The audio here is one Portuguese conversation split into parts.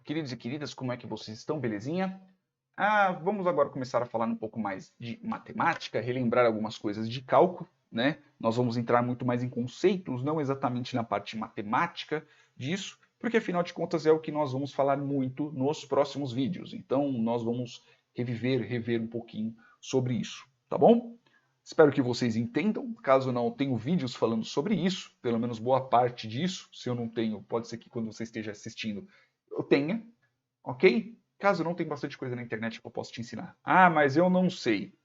Queridos e queridas, como é que vocês estão? Belezinha? Vamos agora começar a falar um pouco mais de matemática, relembrar algumas coisas de cálculo, né? Nós vamos entrar muito mais em conceitos, não exatamente na parte matemática disso, porque afinal de contas é o que nós vamos falar muito nos próximos vídeos. Então nós vamos rever um pouquinho sobre isso, tá bom? Espero que vocês entendam. Caso não, eu tenho vídeos falando sobre isso, pelo menos boa parte disso. Se eu não tenho, pode ser que quando você esteja assistindo eu tenha, ok? Caso não, tem bastante coisa na internet que eu posso te ensinar. Mas eu não sei.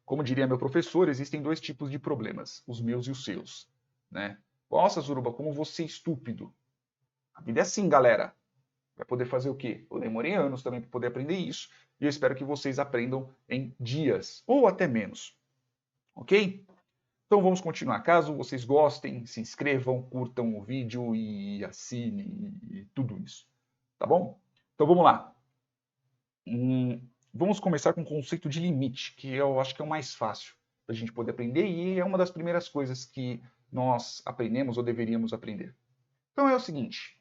Como diria meu professor, existem dois tipos de problemas, os meus e os seus, né? Nossa, Zuruba, como você é estúpido. A vida é assim, galera. Vai poder fazer o quê? Eu demorei anos também para poder aprender isso, e eu espero que vocês aprendam em dias, ou até menos, ok? Então vamos continuar. Caso vocês gostem, se inscrevam, curtam o vídeo e assinem e tudo isso. Tá bom? Então vamos lá. Vamos começar com o conceito de limite, que eu acho que é o mais fácil para a gente poder aprender e é uma das primeiras coisas que nós aprendemos ou deveríamos aprender. Então é o seguinte: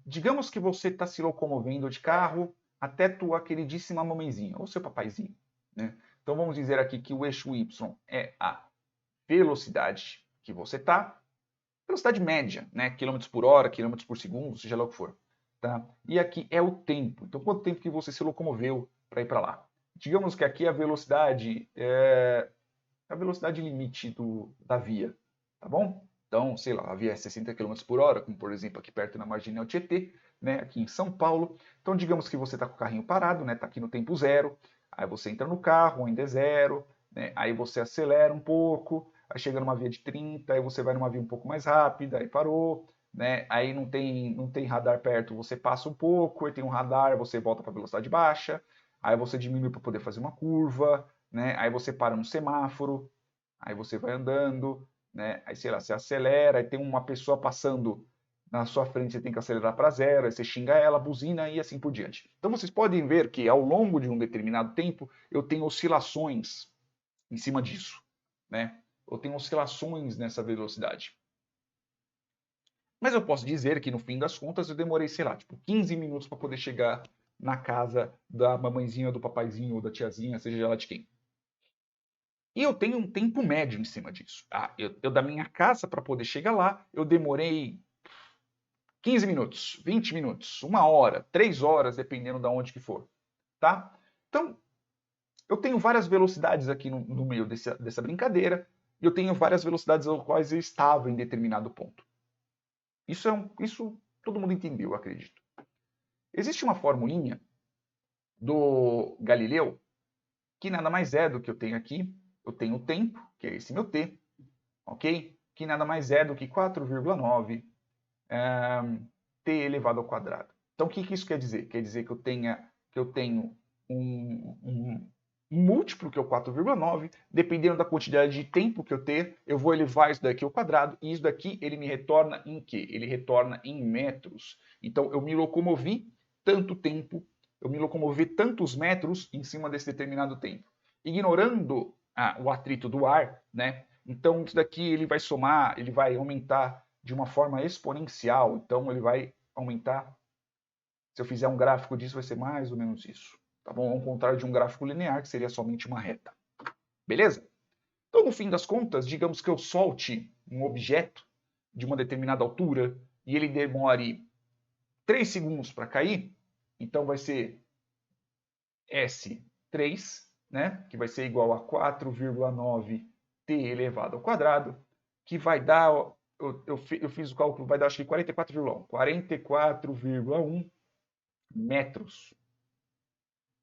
digamos que você está se locomovendo de carro até tua queridíssima mamãezinha, ou seu papaizinho, né? Então vamos dizer aqui que o eixo y é a velocidade que você está, velocidade média, né? Quilômetros por hora, quilômetros por segundo, seja lá o que for. Tá? E aqui é o tempo. Então, quanto tempo que você se locomoveu para ir para lá? Digamos que aqui a velocidade é a velocidade limite da via, tá bom? Então, sei lá, a via é 60 km por hora, como por exemplo aqui perto na Marginal Tietê, né, aqui em São Paulo. Então, digamos que você está com o carrinho parado, né, está aqui no tempo zero, aí você entra no carro, ainda é zero, né, aí você acelera um pouco, aí chega numa via de 30, aí você vai numa via um pouco mais rápida, aí parou, né, aí não tem radar perto, você passa um pouco, aí tem um radar, você volta para velocidade baixa, aí você diminui para poder fazer uma curva, né, aí você para no semáforo, aí você vai andando, né, aí sei lá, você acelera, aí tem uma pessoa passando na sua frente, você tem que acelerar para zero, aí você xinga ela, buzina e assim por diante. Então vocês podem ver que ao longo de um determinado tempo eu tenho oscilações em cima disso, né? Eu tenho oscilações nessa velocidade. Mas eu posso dizer que no fim das contas eu demorei, sei lá, tipo 15 minutos para poder chegar na casa da mamãezinha, do papaizinho ou da tiazinha, seja ela de quem. E eu tenho um tempo médio em cima disso. Eu da minha casa para poder chegar lá, eu demorei 15 minutos, 20 minutos, 1 hora, 3 horas, dependendo de onde que for, tá? Então, eu tenho várias velocidades aqui no meio dessa brincadeira, e eu tenho várias velocidades às quais eu estava em determinado ponto. Isso todo mundo entendeu, eu acredito. Existe uma formulinha do Galileu, que nada mais é do que eu tenho aqui. Eu tenho o tempo, que é esse meu t, ok? Que nada mais é do que 4,9 t elevado ao quadrado. Então, o que isso quer dizer? Quer dizer que eu tenho um múltiplo, que é o 4,9, dependendo da quantidade de tempo que eu ter, eu vou elevar isso daqui ao quadrado, e isso daqui ele me retorna em quê? Ele retorna em metros. Então, eu me locomovi tanto tempo, eu me locomovi tantos metros em cima desse determinado tempo. Ignorando o atrito do ar, né? Então, isso daqui ele vai somar, ele vai aumentar de uma forma exponencial. Então, ele vai aumentar. Se eu fizer um gráfico disso, vai ser mais ou menos isso. Tá bom? Ao contrário de um gráfico linear, que seria somente uma reta. Beleza? Então, no fim das contas, digamos que eu solte um objeto de uma determinada altura e ele demore 3 segundos para cair, então vai ser S3, né, que vai ser igual a 4,9 t elevado ao quadrado, que vai dar, eu fiz o cálculo, vai dar acho que 44,1 metros.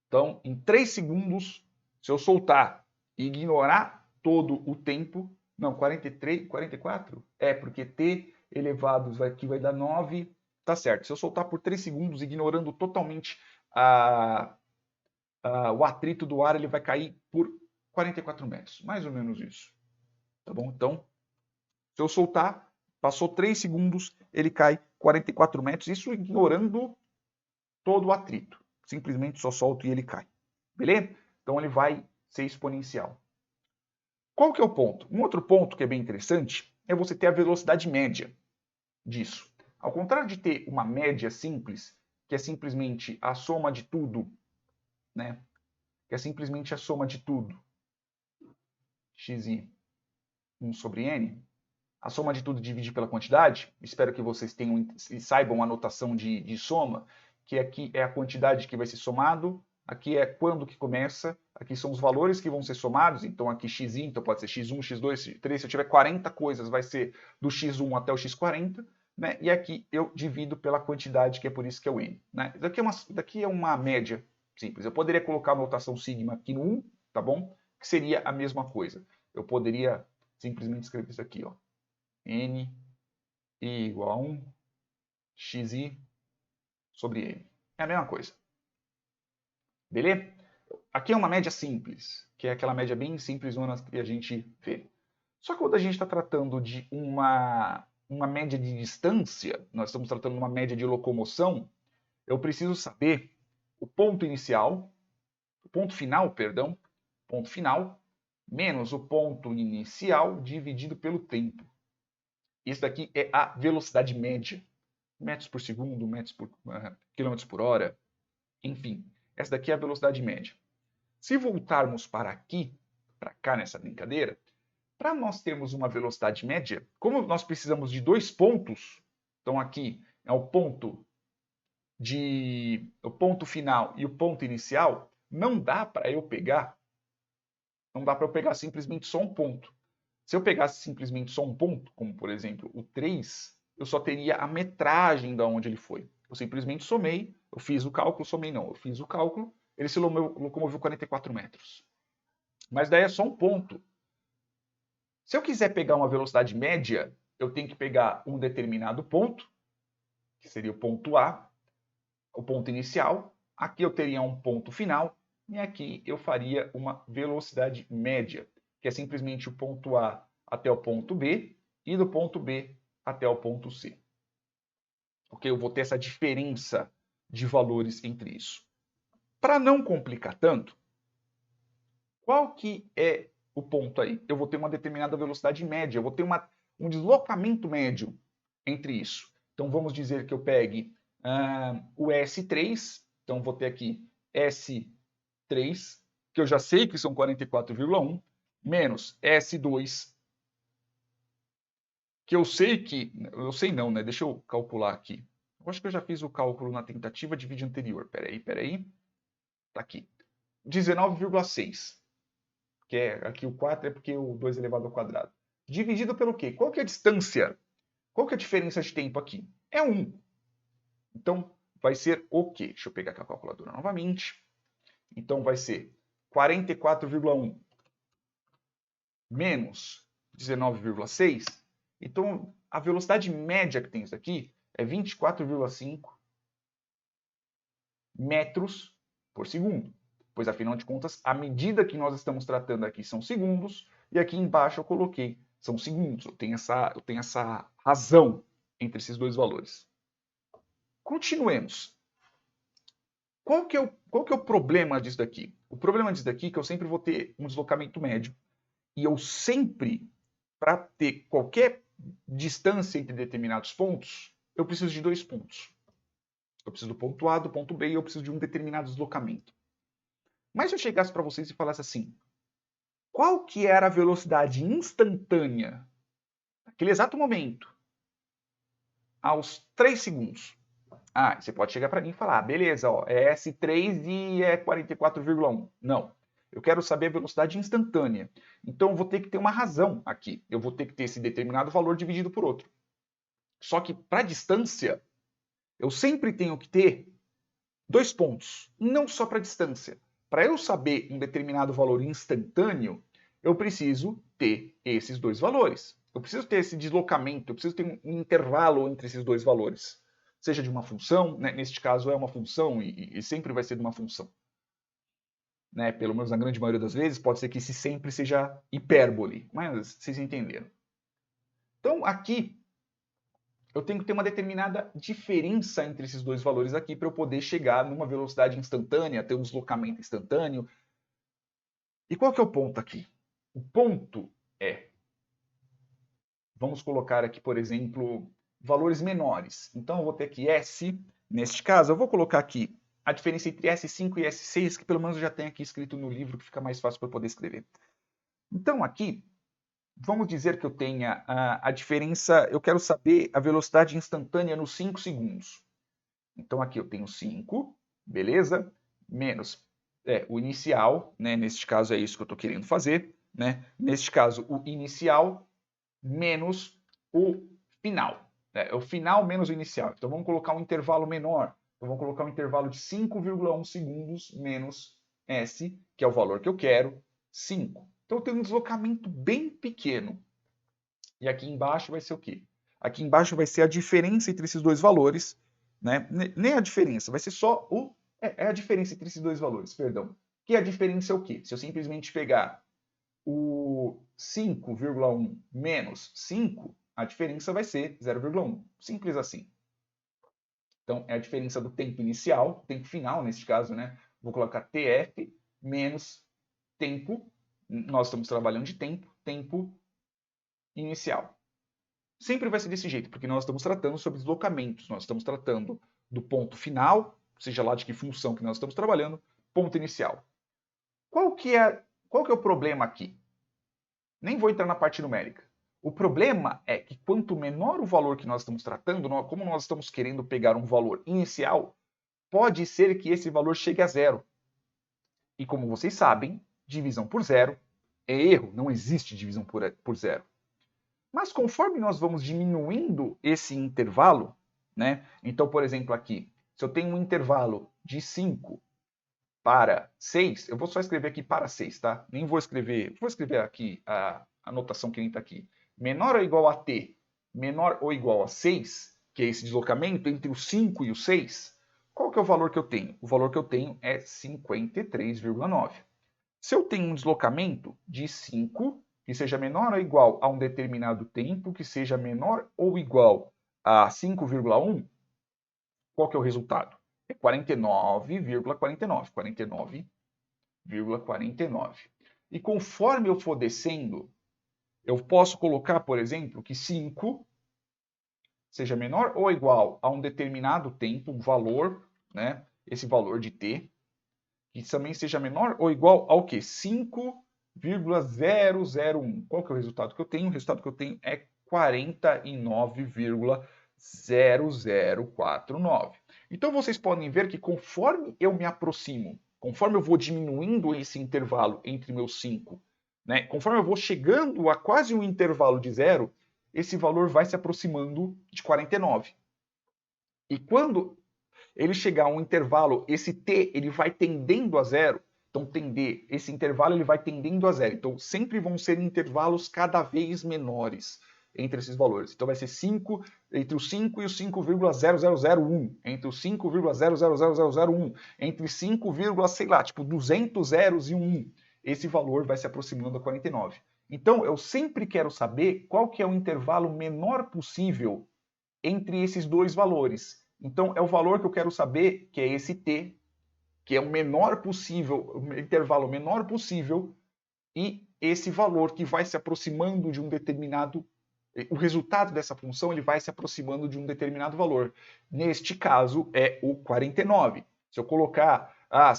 Então, em 3 segundos, se eu soltar e ignorar todo o tempo, não, 43, 44? Porque t elevado aqui vai dar 9, tá certo. Se eu soltar por 3 segundos, ignorando totalmente o atrito do ar, ele vai cair por 44 metros, mais ou menos isso. Tá bom? Então, se eu soltar, passou 3 segundos, ele cai 44 metros, isso ignorando todo o atrito. Simplesmente só solto e ele cai. Beleza? Então ele vai ser exponencial. Qual que é o ponto? Um outro ponto que é bem interessante é você ter a velocidade média disso. Ao contrário de ter uma média simples, que é simplesmente a soma de tudo, né? Que é simplesmente a soma de tudo, xi 1 sobre n, a soma de tudo dividir pela quantidade, espero que vocês tenham e saibam a notação de soma, que aqui é a quantidade que vai ser somado, aqui é quando que começa, aqui são os valores que vão ser somados, então aqui x, então pode ser x1, x2, x3, se eu tiver 40 coisas, vai ser do x1 até o x40, né? E aqui eu divido pela quantidade, que é por isso que é o n. Né? Daqui é uma média simples. Eu poderia colocar a notação sigma aqui no 1, tá bom? Que seria a mesma coisa. Eu poderia simplesmente escrever isso aqui, ó. N igual a 1 xi sobre n. É a mesma coisa. Beleza? Aqui é uma média simples, que é aquela média bem simples que a gente vê. Só que quando a gente está tratando de uma média de distância, nós estamos tratando de uma média de locomoção, eu preciso saber o ponto inicial, o ponto final, perdão, ponto final, menos o ponto inicial dividido pelo tempo. Isso daqui é a velocidade média. Metros por segundo, quilômetros por hora, enfim. Essa daqui é a velocidade média. Se voltarmos para cá nessa brincadeira, para nós termos uma velocidade média, como nós precisamos de 2 pontos, então aqui é o ponto final e o ponto inicial, não dá para eu pegar simplesmente só um ponto. Se eu pegasse simplesmente só um ponto, como por exemplo o 3, eu só teria a metragem de onde ele foi. Eu simplesmente somei, eu fiz o cálculo, eu fiz o cálculo, ele se locomoveu 44 metros. Mas daí é só um ponto. Se eu quiser pegar uma velocidade média, eu tenho que pegar um determinado ponto, que seria o ponto A, o ponto inicial, aqui eu teria um ponto final, e aqui eu faria uma velocidade média, que é simplesmente o ponto A até o ponto B, e do ponto B até o ponto C. Ok? Eu vou ter essa diferença de valores entre isso. Para não complicar tanto, qual que é o ponto aí? Eu vou ter uma determinada velocidade média, eu vou ter um deslocamento médio entre isso. Então vamos dizer que eu pegue o S3, então vou ter aqui S3, que eu já sei que são 44,1, menos S2, que eu sei não, né? Deixa eu calcular aqui. Eu acho que eu já fiz o cálculo na tentativa de vídeo anterior. Peraí. Tá aqui. 19,6. Que é aqui o 4 é porque o 2 elevado ao quadrado. Dividido pelo quê? Qual que é a distância? Qual que é a diferença de tempo aqui? É 1. Então, vai ser o quê? Deixa eu pegar aqui a calculadora novamente. Então, vai ser 44,1 menos 19,6. Então, a velocidade média que tem isso aqui é 24,5 metros por segundo. Pois, afinal de contas, a medida que nós estamos tratando aqui são segundos, e aqui embaixo eu coloquei são segundos. Eu tenho essa razão entre esses dois valores. Continuemos. Qual que é o problema disso daqui? O problema disso daqui é que eu sempre vou ter um deslocamento médio. E eu sempre, para ter qualquer distância entre determinados pontos, eu preciso de 2 pontos. Eu preciso do ponto A, do ponto B, e eu preciso de um determinado deslocamento. Mas se eu chegasse para vocês e falasse assim, qual que era a velocidade instantânea, naquele exato momento, aos 3 segundos? Ah, você pode chegar para mim e falar, beleza, ó, é S3 e é 44,1. Não, eu quero saber a velocidade instantânea. Então eu vou ter que ter uma razão aqui. Eu vou ter que ter esse determinado valor dividido por outro. Só que para distância, eu sempre tenho que ter 2 pontos, não só para distância. Para eu saber um determinado valor instantâneo, eu preciso ter esses 2 valores. Eu preciso ter esse deslocamento, eu preciso ter um intervalo entre esses 2 valores. Seja de uma função, né? Neste caso é uma função e sempre vai ser de uma função. Né? Pelo menos na grande maioria das vezes, pode ser que esse sempre seja hipérbole, mas vocês entenderam. Então aqui eu tenho que ter uma determinada diferença entre esses dois valores aqui para eu poder chegar numa velocidade instantânea, ter um deslocamento instantâneo. E qual que é o ponto aqui? O ponto é, vamos colocar aqui, por exemplo, valores menores. Então, eu vou ter aqui S, neste caso, eu vou colocar aqui a diferença entre S5 e S6, que pelo menos eu já tenho aqui escrito no livro, que fica mais fácil para eu poder escrever. Então, aqui, vamos dizer que eu tenha a diferença, eu quero saber a velocidade instantânea nos 5 segundos. Então, aqui eu tenho 5, beleza? Menos o inicial, né? Neste caso é isso que eu estou querendo fazer, né? Neste caso, o inicial menos o final. É o final menos o inicial. Então, vamos colocar um intervalo menor. Então, vamos colocar um intervalo de 5,1 segundos menos S, que é o valor que eu quero, 5. Então, eu tenho um deslocamento bem pequeno. E aqui embaixo vai ser o quê? Aqui embaixo vai ser a diferença entre esses dois valores, né? Nem a diferença, vai ser só a diferença entre esses dois valores, perdão. Que a diferença é o quê? Se eu simplesmente pegar o 5,1 menos 5, a diferença vai ser 0,1. Simples assim. Então, é a diferença do tempo inicial, tempo final, neste caso, né? Vou colocar TF menos tempo, nós estamos trabalhando de tempo inicial. Sempre vai ser desse jeito, porque nós estamos tratando sobre deslocamentos, nós estamos tratando do ponto final, seja lá de que função que nós estamos trabalhando, ponto inicial. Qual que é o problema aqui? Nem vou entrar na parte numérica. O problema é que quanto menor o valor que nós estamos tratando, como nós estamos querendo pegar um valor inicial, pode ser que esse valor chegue a zero. E como vocês sabem, divisão por zero é erro, não existe divisão por zero. Mas conforme nós vamos diminuindo esse intervalo, né? Então, por exemplo, aqui, se eu tenho um intervalo de 5 para 6, eu vou só escrever aqui para 6, tá? Nem vou escrever aqui a anotação que nem está aqui. Menor ou igual a t, menor ou igual a 6, que é esse deslocamento entre o 5 e o 6, qual que é o valor que eu tenho? O valor que eu tenho é 53,9. Se eu tenho um deslocamento de 5, que seja menor ou igual a um determinado tempo, que seja menor ou igual a 5,1, qual que é o resultado? É 49,49. 49,49. E conforme eu for descendo, eu posso colocar, por exemplo, que 5 seja menor ou igual a um determinado tempo, um valor, né? Esse valor de t, que também seja menor ou igual ao quê? 5,001. Qual que é o resultado que eu tenho? O resultado que eu tenho é 49,0049. Então vocês podem ver que conforme eu me aproximo, conforme eu vou diminuindo esse intervalo entre meus 5, né, conforme eu vou chegando a quase um intervalo de zero, esse valor vai se aproximando de 49. E quando ele chegar a um intervalo, esse t ele vai tendendo a zero, então esse intervalo ele vai tendendo a zero. Então sempre vão ser intervalos cada vez menores entre esses valores. Então vai ser 5, entre o 5 e o 5,0001, entre o 5,000001, entre 5, sei lá, tipo 200 zeros e um 1. Esse valor vai se aproximando a 49. Então eu sempre quero saber qual que é o intervalo menor possível entre esses dois valores. Então, é o valor que eu quero saber, que é esse t, que é o menor possível, o intervalo menor possível, e esse valor que vai se aproximando de um determinado, o resultado dessa função ele vai se aproximando de um determinado valor. Neste caso, é o 49. Se eu colocar a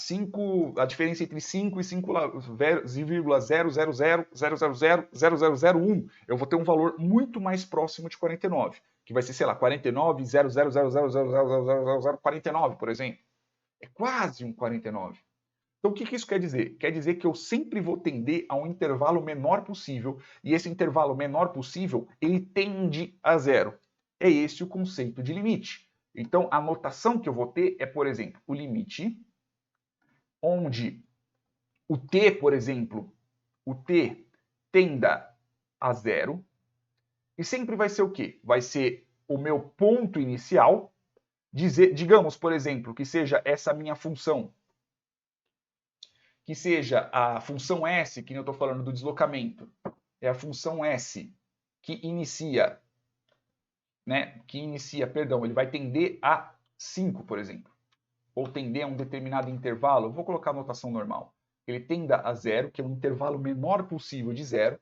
diferença entre 5 e 5,00000000001, eu vou ter um valor muito mais próximo de 49, que vai ser, sei lá, 49,00000000049, por exemplo. É quase um 49. Então, o que isso quer dizer? Quer dizer que eu sempre vou tender a um intervalo menor possível, e esse intervalo menor possível, ele tende a zero. É esse o conceito de limite. Então, a notação que eu vou ter é, por exemplo, o limite, onde o t, por exemplo, o t tenda a zero, e sempre vai ser o quê? Vai ser o meu ponto inicial, digamos, por exemplo, que seja essa minha função, que seja a função S, que eu estou falando do deslocamento, é a função S que inicia, ele vai tender a 5, por exemplo, ou tender a um determinado intervalo, eu vou colocar a notação normal, ele tenda a 0, que é um intervalo menor possível de 0,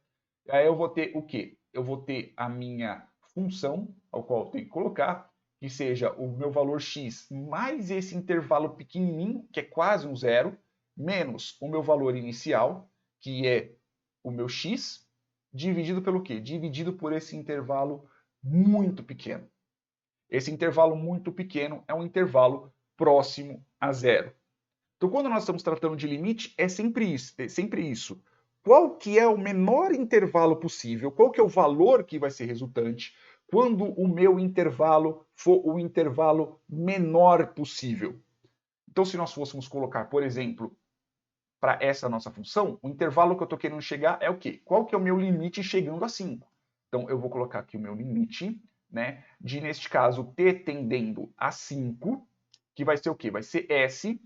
aí eu vou ter o quê? Eu vou ter a minha função ao qual eu tenho que colocar, que seja o meu valor x mais esse intervalo pequenininho, que é quase um zero, menos o meu valor inicial, que é o meu x, dividido pelo quê? Dividido por esse intervalo muito pequeno. Esse intervalo muito pequeno é um intervalo próximo a zero. Então, quando nós estamos tratando de limite, é sempre isso. Qual que é o menor intervalo possível? Qual que é o valor que vai ser resultante quando o meu intervalo for o intervalo menor possível? Então, se nós fôssemos colocar, por exemplo, para essa nossa função, o intervalo que eu estou querendo chegar é o quê? Qual que é o meu limite chegando a 5? Então, eu vou colocar aqui o meu limite, né, de, neste caso, t tendendo a 5, que vai ser o quê? Vai ser S,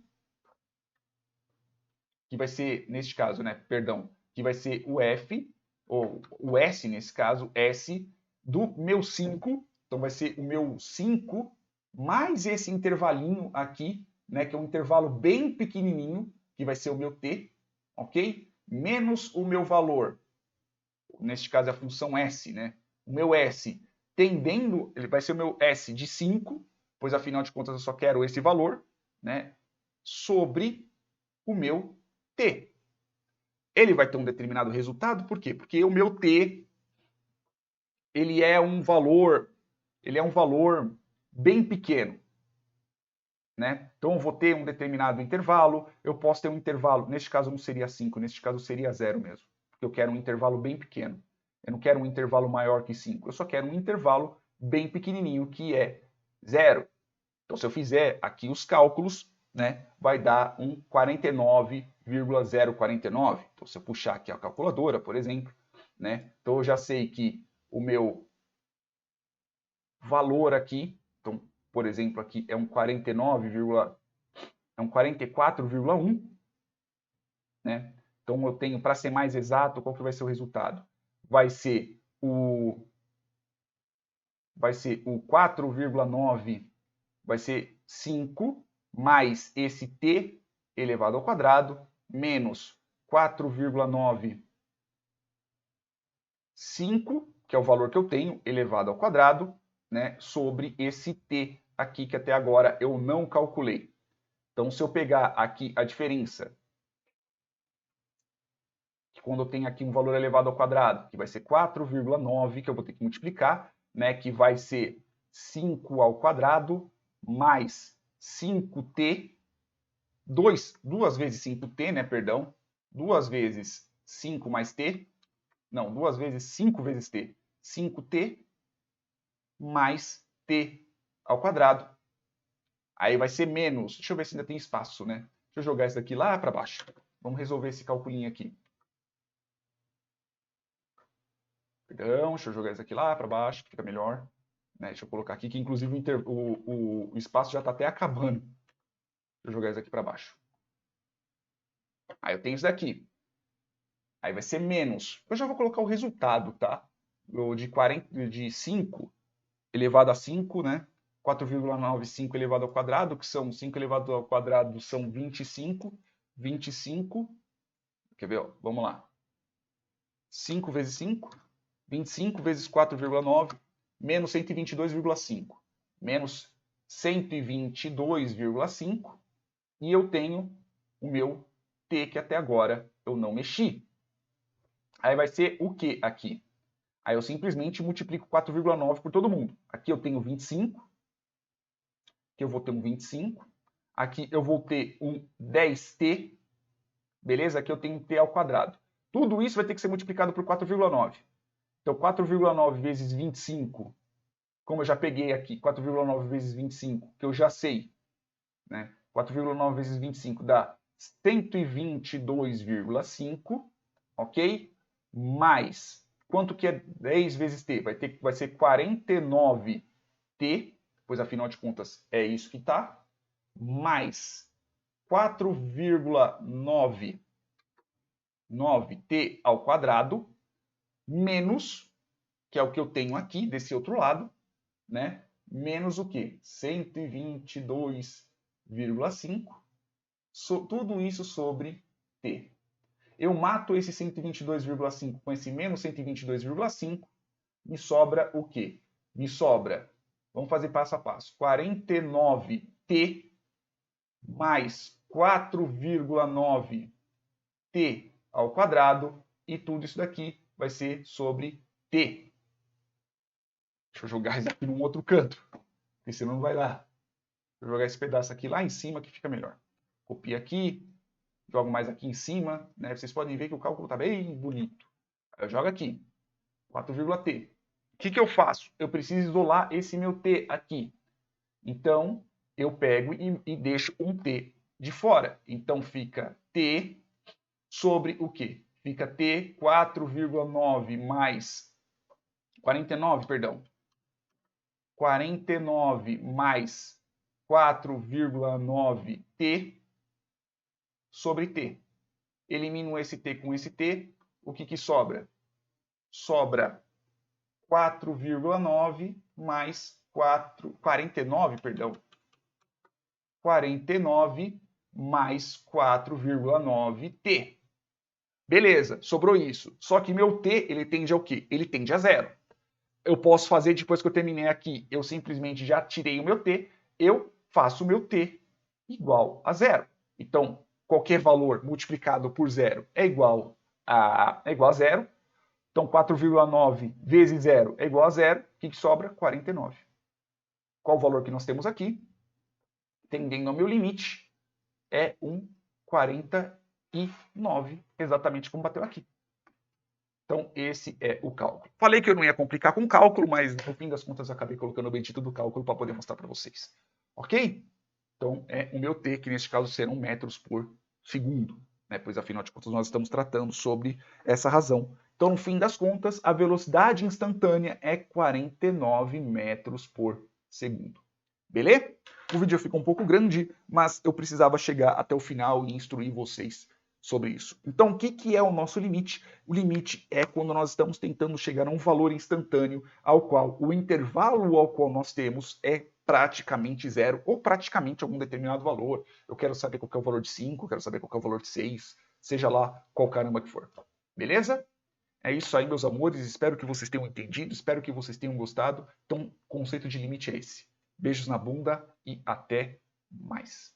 que vai ser, neste caso, né, perdão, que vai ser o F, ou o S, nesse caso, S, do meu 5, então vai ser o meu 5, mais esse intervalinho aqui, né, que é um intervalo bem pequenininho, que vai ser o meu T, ok? Menos o meu valor, neste caso é a função S, né? O meu S tendendo, ele vai ser o meu S de 5, pois afinal de contas eu só quero esse valor, né? Sobre o meu T. Ele vai ter um determinado resultado, por quê? Porque o meu T, ele é um valor bem pequeno, né? Então eu vou ter um determinado intervalo, eu posso ter um intervalo, neste caso não seria 5, neste caso seria 0 mesmo, porque eu quero um intervalo bem pequeno. Eu não quero um intervalo maior que 5, eu só quero um intervalo bem pequenininho, que é 0. Então se eu fizer aqui os cálculos, né, vai dar um 49,049. Então se eu puxar aqui a calculadora, por exemplo, né, então eu já sei que o meu valor aqui, então, por exemplo, aqui é um 44,1, né? Então eu tenho, para ser mais exato, qual que vai ser o resultado? Vai ser o 4,9, vai ser 5 mais esse t elevado ao quadrado menos 4,95, que é o valor que eu tenho, elevado ao quadrado, né, sobre esse t aqui que até agora eu não calculei. Então, se eu pegar aqui a diferença, que quando eu tenho aqui um valor elevado ao quadrado, que vai ser 4,9, que eu vou ter que multiplicar, né, que vai ser 5 ao quadrado mais 5t, 2 vezes 5t, né, perdão, 2 vezes 5 mais t, não, 2 vezes 5 vezes t, 5t mais t ao quadrado. Aí vai ser menos, deixa eu ver se ainda tem espaço, né? Deixa eu jogar isso daqui lá para baixo. Vamos resolver esse calculinho aqui. Perdão, deixa eu jogar isso aqui lá para baixo, que fica melhor. Né? Deixa eu colocar aqui, que inclusive o espaço já está até acabando. Deixa eu jogar isso aqui para baixo. Aí eu tenho isso daqui. Aí vai ser menos. Eu já vou colocar o resultado, tá? De 5 elevado a 5, né? 4,95 elevado ao quadrado, que são 5 elevado ao quadrado, são 25. 25, quer ver? Ó, vamos lá. 5 vezes 5, 25 vezes 4,9, menos 122,5. Menos 122,5. E eu tenho o meu t, que até agora eu não mexi. Aí vai ser o que aqui? Aí eu simplesmente multiplico 4,9 por todo mundo. Aqui eu tenho 25. Aqui eu vou ter um 25. Aqui eu vou ter um 10t. Beleza? Aqui eu tenho um t ao quadrado. Tudo isso vai ter que ser multiplicado por 4,9. Então, 4,9 vezes 25, como eu já peguei aqui, 4,9 vezes 25, que eu já sei, né? 4,9 vezes 25 dá 122,5, ok? Mais, quanto que é 10 vezes t? Vai ser 49t, pois afinal de contas é isso que está, mais 4,99t ao quadrado, menos, que é o que eu tenho aqui desse outro lado, né? Menos o que? 122,5. Tudo isso sobre t. Eu mato esse 122,5 com esse menos 122,5, me sobra o quê? me sobra, vamos fazer passo a passo, 49t mais 4,9t ao quadrado, e tudo isso daqui vai ser sobre t. Deixa eu jogar isso aqui num outro canto, porque senão não vai dar. Vou jogar esse pedaço aqui lá em cima que fica melhor. Copio aqui, jogo mais aqui em cima, né? Vocês podem ver que o cálculo está bem bonito. Eu jogo aqui, 4,t. O que eu faço? Eu preciso isolar esse meu t aqui. Então, eu pego e deixo um t de fora. Então, fica t sobre o quê? Fica t 4,9 mais 49, perdão. 49 mais 4,9t sobre t. Elimino esse t com esse t, o que sobra? Sobra 4,9 mais 49, perdão. 49 mais 4,9t. Beleza, sobrou isso. Só que meu t, ele tende ao quê? Ele tende a zero. Eu posso fazer, depois que eu terminei aqui, eu simplesmente já tirei o meu t, eu faço o meu t igual a zero. Então, qualquer valor multiplicado por zero é igual a zero. Então, 4,9 vezes zero é igual a zero. O que sobra? 49. Qual o valor que nós temos aqui? Tendendo ao meu limite, é um 49, exatamente como bateu aqui. Então, esse é o cálculo. Falei que eu não ia complicar com cálculo, mas no fim das contas eu acabei colocando o bendito do cálculo para poder mostrar para vocês. Ok? Então, é o meu t, que neste caso serão metros por segundo, né? Pois afinal de contas nós estamos tratando sobre essa razão. Então, no fim das contas, a velocidade instantânea é 49 metros por segundo. Beleza? O vídeo ficou um pouco grande, mas eu precisava chegar até o final e instruir vocês sobre isso. Então, o que é o nosso limite? O limite é quando nós estamos tentando chegar a um valor instantâneo ao qual o intervalo ao qual nós temos é praticamente zero ou praticamente algum determinado valor. Eu quero saber qual é o valor de 5, eu quero saber qual é o valor de 6, seja lá qual caramba que for. Beleza? É isso aí, meus amores. Espero que vocês tenham entendido, espero que vocês tenham gostado. Então, o conceito de limite é esse. Beijos na bunda e até mais.